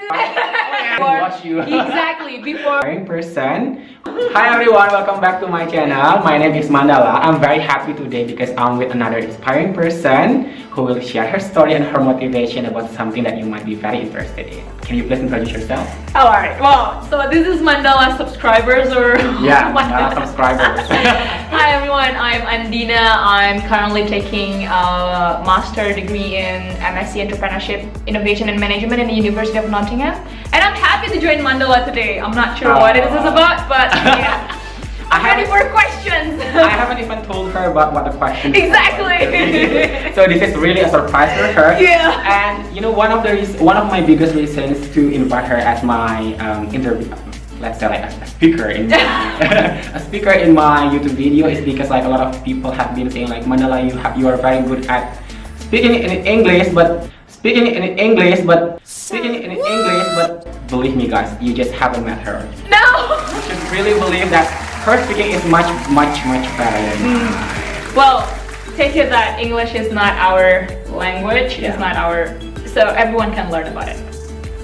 Watch you. Exactly, before. In person. Hi everyone, welcome back to my channel. My name is Mandala. I'm very happy today because I'm with another inspiring person who will share her story and her motivation about something that you might be very interested in. Can you please introduce yourself? Alright, well, so this is Mandala subscribers or... Yeah, Mandala subscribers. Hi everyone, I'm Andina. I'm currently taking a master degree in MSc Entrepreneurship, Innovation and Management in the University of Nottingham. And I'm happy to join Mandala today. I'm not sure what it is about, but yeah. I'm ready for questions. I haven't even told her about what the question is. Exactly. So this is really a surprise for her. Yeah. And you know, one of my biggest reasons to invite her as my interview, let's say like a speaker in my, a speaker in my YouTube video is because like a lot of people have been saying like, Mandala, you are very good at speaking in English, but believe me guys, you just haven't met her. No. You should really believe that her speaking is much better than mine. Well, take it that English is not our language. Yeah. It's not our, so everyone can learn about it.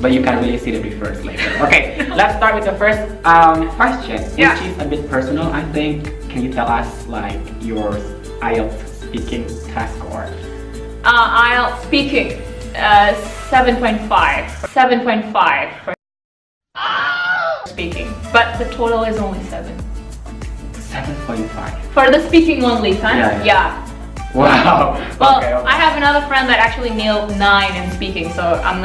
But you can really see the difference later. Okay, let's start with the first question, which is a bit personal, I think. Can you tell us like your IELTS speaking test score? IELTS speaking, 7.5. 7.5 for speaking, but the total is only 7. 7.5. For the speaking only, huh? Yeah. Wow. Well, okay. I have another friend that actually nailed 9 in speaking, so I'm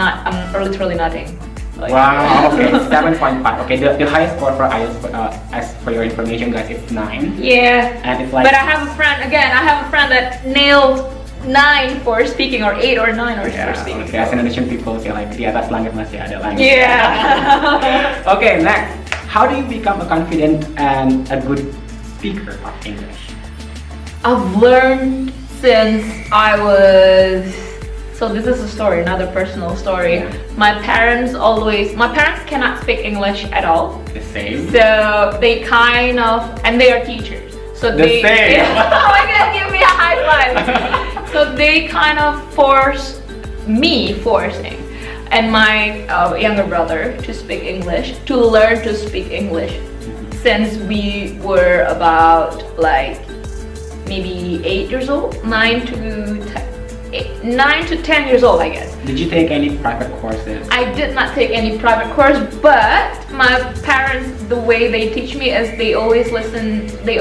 literally nothing. Like, wow. Okay, 7.5. Okay, the highest score for IELTS, as for your information, guys, is 9. Yeah. And it's like. But I have a friend that nailed 9 for speaking, or 8 or 9 or for speaking. Okay, as Indonesian people say like, di atas langit masih ada langit. Yeah. Okay, next. How do you become a confident and a good speaker of English? I've learned since I was, so this is a story, another personal story. Yeah. My parents cannot speak English at all. The same. So they kind of, and they are teachers. So The same. Oh my god, give me a high five. So they kind of forcing and my younger brother to speak English, to learn to speak English since we were about like maybe 8 years old, 9 to 10 years old, I guess. Did you take any private courses? I did not take any private course, but my parents, the way they teach me is they always listen, they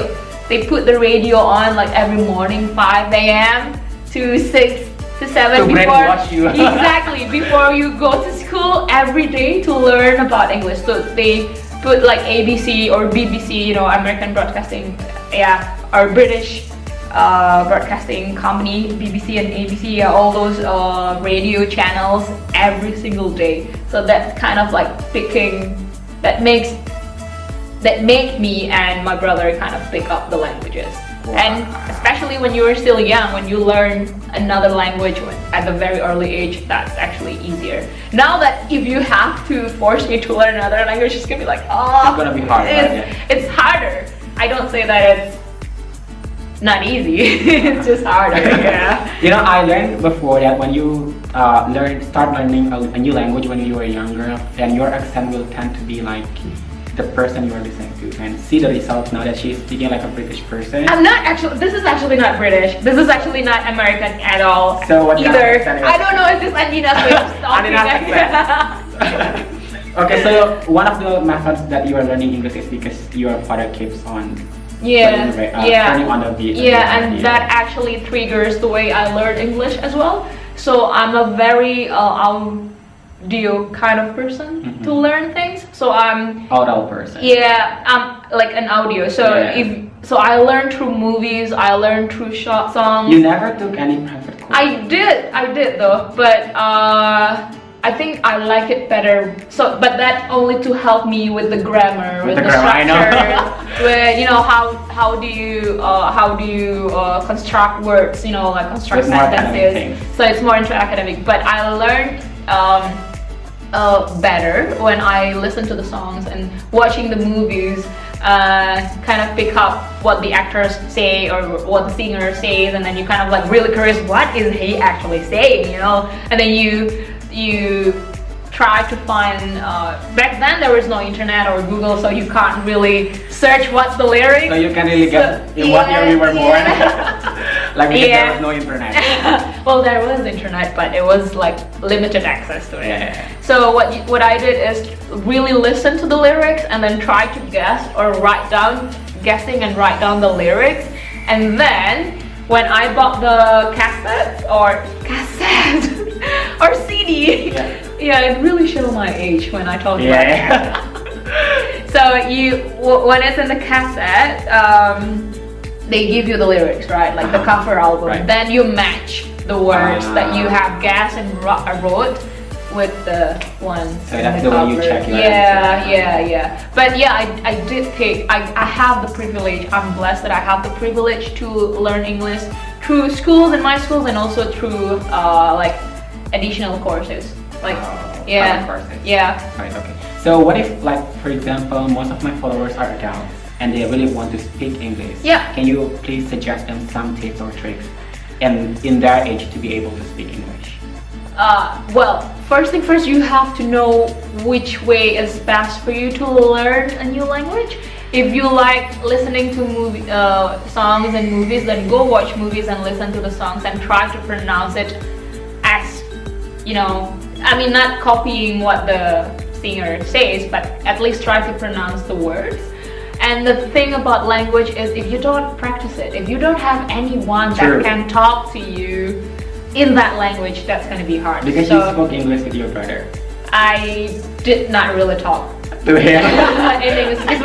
put the radio on like every morning, 5 a.m. to 6 to 7 to brainwash you. Exactly, before you go to school every day to learn about English. So they put like ABC or BBC, you know, American Broadcasting, yeah, or British broadcasting company, BBC and ABC, all those radio channels every single day. So that's kind of like picking, that make me and my brother kind of pick up the languages. Wow. And especially when you are still young, when you learn another language at the very early age, that's actually easier. Now that if you have to force me to learn another language, it's gonna be like, oh, it's gonna be hard. It's harder. I don't say that it's not easy. It's just harder. Yeah. You know, I learned before that when you start learning a new language when you were younger, then your accent will tend to be like the person you are listening to, and see the results now that she's speaking like a British person. I'm not actually, this is actually not British. This is actually not American at all. So what either. I don't know if this Andina's way of talking. Okay, so one of the methods that you are learning English is because your father keeps on turning on the beat. Yeah, and that actually triggers the way I learn English as well. So I'm a very audio kind of person to learn things. So I'm oral person. Yeah, I'm like an audio. So so I learn through movies. I learn through short songs. You never took any private course? I did though, but I think I like it better. So, but that only to help me with the grammar, with the structure, with, you know, how do you construct words, you know, like construct sentences. So it's more into academic. But I learned better when I listen to the songs and watching the movies. Kind of pick up what the actors say or what the singer says, and then you kind of like really curious, what is he actually saying, you know? And then you try to find, back then there was no internet or Google, so you can't really search what's the lyrics. So you can really get in what year you were born. Like because there was no internet. Well, there was internet, but it was like limited access to it. Yeah. So what I did is really listen to the lyrics and then try to guess or write down the lyrics. And then when I bought the cassette or CD, it really showed my age when I talk about it. So when it's in the cassette, they give you the lyrics, right? Like the cover album. Right. Then you match the words that you have guessed and wrote with the ones. So that's the way you check your Yeah. But yeah, I did take. I have the privilege. I'm blessed that I have the privilege to learn English through schools and my schools, and also through like additional courses. Like other courses. Yeah. Right. Okay. So what if, like, for example, most of my followers are adults and they really want to speak English? Yeah. Can you please suggest them some tips or tricks in their age to be able to speak English? Well, first thing first, you have to know which way is best for you to learn a new language. If you like listening to songs and movies, then go watch movies and listen to the songs and try to pronounce it as, I mean, not copying what the singer says, but at least try to pronounce the words. And the thing about language is, if you don't practice it, if you don't have anyone that can talk to you in that language, that's going to be hard. Because you spoke English with your brother. I did not really talk To him? in English because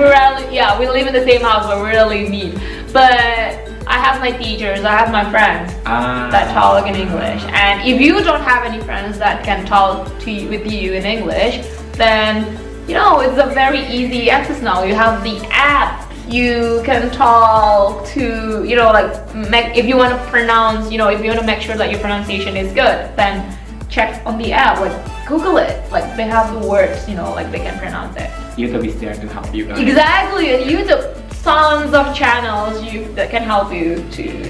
we live in the same house, but we really meet. But I have my teachers, I have my friends that talk in English. And if you don't have any friends that can talk with you in English, then it's a very easy access now. You have the app. You can talk to, if you want to pronounce, if you want to make sure that your pronunciation is good, then check on the app, like Google it. Like they have the words, like they can pronounce it. YouTube is there to help you guys. Exactly, and YouTube, tons of channels that can help you to.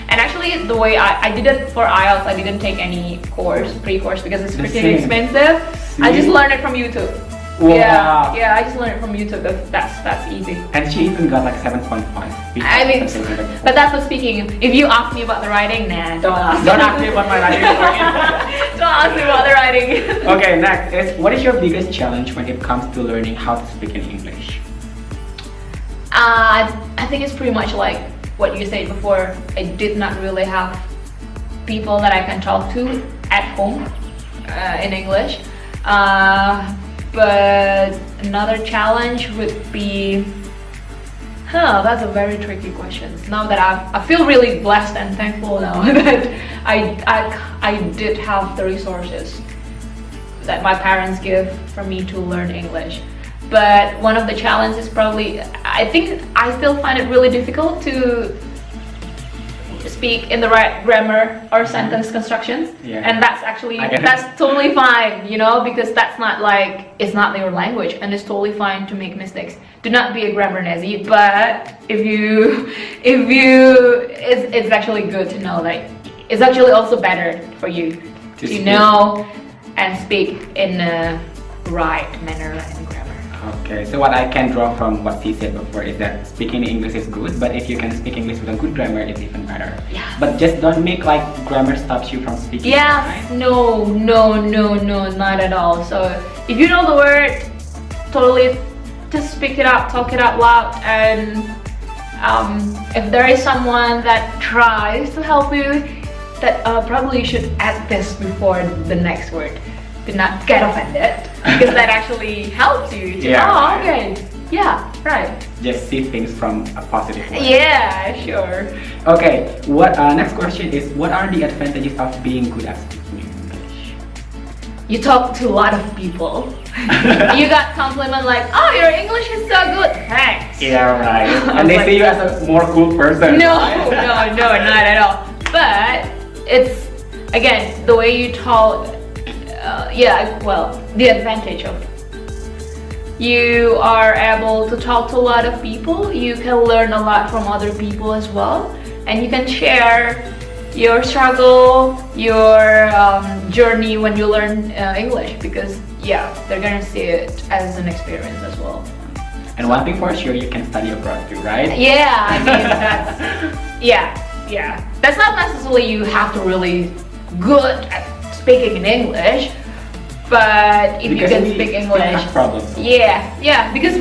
And actually, the way I did it for IELTS, I didn't take any pre-course because it's pretty expensive. I just learned it from YouTube. Wow. Yeah, I just learned it from YouTube. That's easy. And she even got like 7.5. I mean, but that's for speaking. If you ask me about the writing, nah, don't ask. Don't ask me about my writing. Don't ask me about the writing. Okay, next is, what is your biggest challenge when it comes to learning how to speak in English? I think it's pretty much like what you said before. I did not really have people that I can talk to at home in English. But another challenge would be, that's a very tricky question. Now that I feel really blessed and thankful now that I did have the resources that my parents give for me to learn English. But one of the challenges probably, I think I still find it really difficult to speak in the right grammar or sentence constructions. And that's totally fine, because that's not it's not your language, and it's totally fine to make mistakes. Do not be a grammar Nazi, but it's actually good to know that it's actually also better for you to know and speak in a right manner and grammar. Okay, so what I can draw from what she said before is that speaking English is good, but if you can speak English with a good grammar, it's even better. Yeah. But just don't make grammar stops you from speaking. Yeah, right? No, not at all. So if you know the word, totally just speak it out, talk it out loud, and if there is someone that tries to help you, that probably you should add this before the next word. Do not get offended, because that actually helps you to, okay, yeah, right. Just see things from a positive way. Yeah, sure. Okay, next question is, what are the advantages of being good at speaking English? You talk to a lot of people. You got compliment like, oh, your English is so good, thanks. Yeah, right. And they see you as a more cool person. No, not at all. But it's, again, the way you talk. The advantage of you are able to talk to a lot of people. You can learn a lot from other people as well, and you can share your struggle, your journey when you learn English, because yeah, they're gonna see it as an experience as well. And one thing for sure, you can study abroad too, right? Yeah, I mean that's yeah. That's not necessarily you have to really good at speaking in English, but if Because you can we speak still English, have problems. yeah, because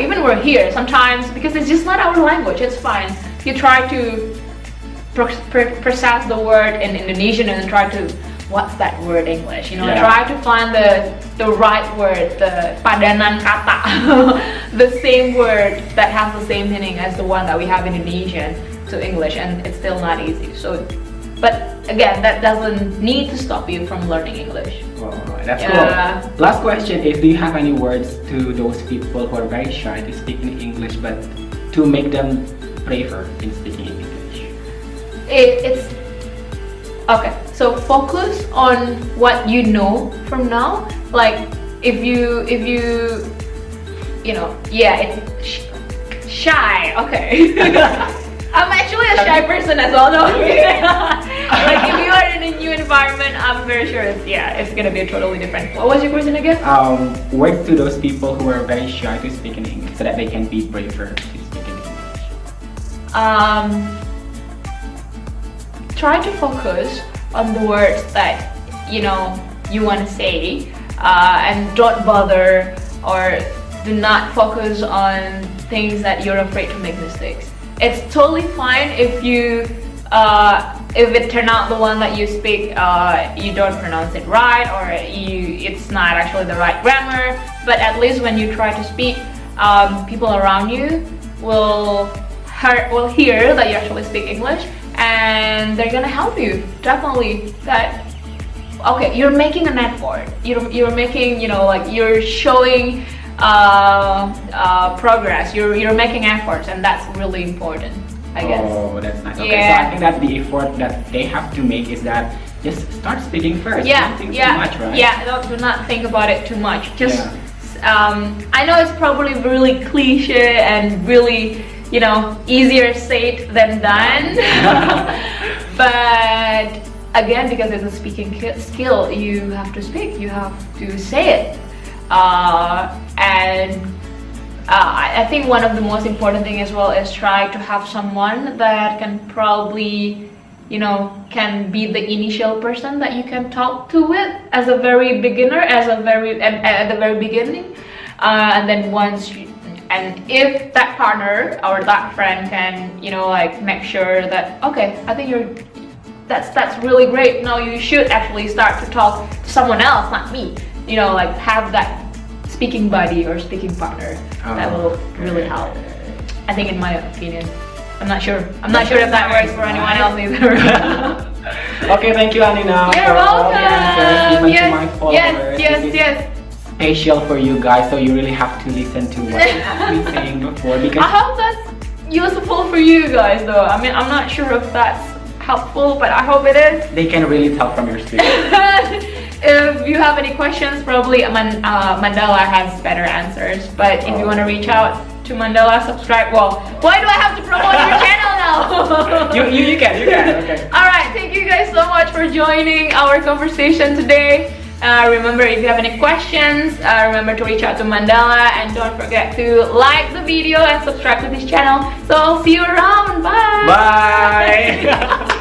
even we're here sometimes because it's just not our language. It's fine. You try to process the word in Indonesian and try to what's that word English? You know, Yeah. try to find the right word, the padanan kata, the same word that has the same meaning as the one that we have in Indonesian to English, and it's still not easy. So, but again, that doesn't need to stop you from learning English. Oh, that's Yeah. cool. Last question is, do you have any words to those people who are very shy to speak in English, but to make them braver in speaking in English? It's okay. So focus on what you know from now. Like if you know, yeah, it's shy. Okay. I'm actually a shy person as well. No? Like if you are in a new environment, I'm very sure it's gonna be totally different. What was your question again? Words to those people who are very shy to speak in English, so that they can be braver to speak in English. Try to focus on the words that you want to say, and don't bother or do not focus on things that you're afraid to make mistakes. It's totally fine if if it turn out the one that you speak you don't pronounce it right, or it's not actually the right grammar, but at least when you try to speak, people around you will hear that you actually speak English, and they're gonna help you. Definitely that. Okay, you're making an effort. You're making, like you're showing progress. You're making efforts, and that's really important, I guess. Oh, that's nice. Okay, Yeah. so I think that the effort that they have to make is that just start speaking first. Yeah, Don't think yeah, too much, right? yeah. Do not think about it too much. Just, Yeah. I know it's probably really cliche and really, easier said than done. But again, because it's a speaking skill, you have to speak. You have to say it. I think one of the most important thing as well is try to have someone that can probably, can be the initial person that you can talk to with as a very beginner, at the very beginning, and then and if that partner or that friend can, like make sure that okay, I think that's really great. No, you should actually start to talk to someone else, not me. Like have that speaking buddy or speaking partner. That will really help. I think, in my opinion. I'm not sure if that works for anyone else either. Okay, thank you, Andina, You're for all the answers given to my followers. Yes. Special for you guys, so you really have to listen to what you have been saying before, because I hope that's useful for you guys, though. I mean, I'm not sure if that's helpful, but I hope it is. they can really tell from your speech. If you have any questions, probably Mandala has better answers. But if you want to reach out to Mandala, subscribe. Well, why do I have to promote your channel now? you can, okay. Alright, thank you guys so much for joining our conversation today. Remember, if you have any questions, remember to reach out to Mandala, and don't forget to like the video and subscribe to this channel. So I'll see you around. Bye! Bye!